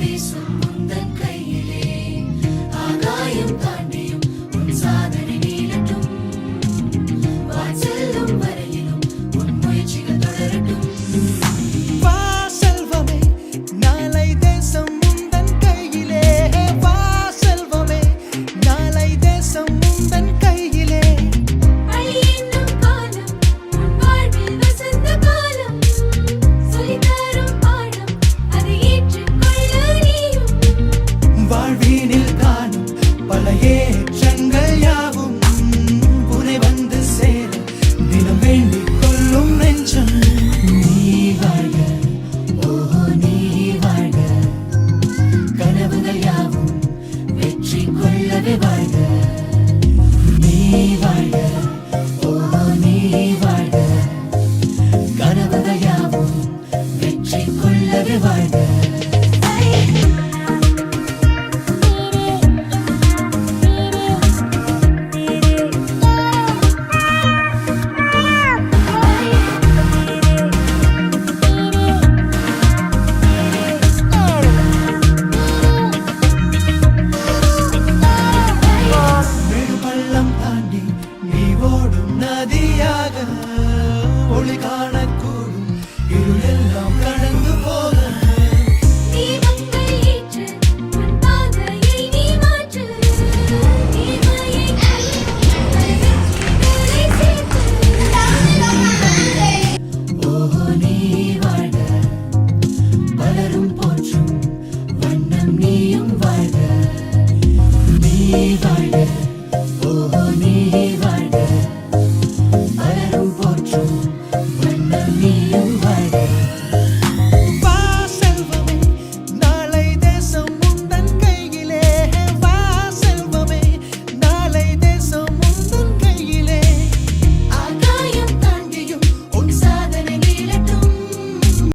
தேசம் உந்தன் கையிலே ஆகாயம் தாண்டியும் உன் சாதனை நீளட்டும் வான் செல்லும் வரையிலும் உன் முயற்சிகள் தொடரட்டும் வா செல்வமே நாளை தேசம் உந்தன் கையிலே வா செல்வமே நாளை தேசம் உந்தன் கையிலே வழி என்னும் காலம் உன் வாழ்வில் வசந்த காலம் சொல்லித்தரும் பாடம் அதை ஏற்றுக்கொள்ள நீயும் வாழ்வினில் காணும் பல ஏற்றங்கள் யாவும் உன்னை வந்து சேர தினம் வேண்டிக் கொள்ளும் நெஞ்சம் நீ வாழ்க ஓ நீ வாழ்க கனவுகள் யாவும் வெற்றி கொள்ளவே வாழ்க நீ வாழ்க ஓ நீ வாழ்க கனவுகள் யாவும் வெற்றி கொள்ளவே வாழ்க நெடுபள்ளம் தாண்டி நீ ஓடும் நதியாக ஒளி காணக்கூடும் இருளெல்லாம் கடந்து போக தீபங்கள் ஏற்று உன் பாதையை நீ மாற்று தீமையை வெற்றிகளை சேர்த்து ஓ நீ வாழ்க பலரும் போற்றும் வண்ணம் நீயும் வாழ்க நீ வாழ்க ஓ நீ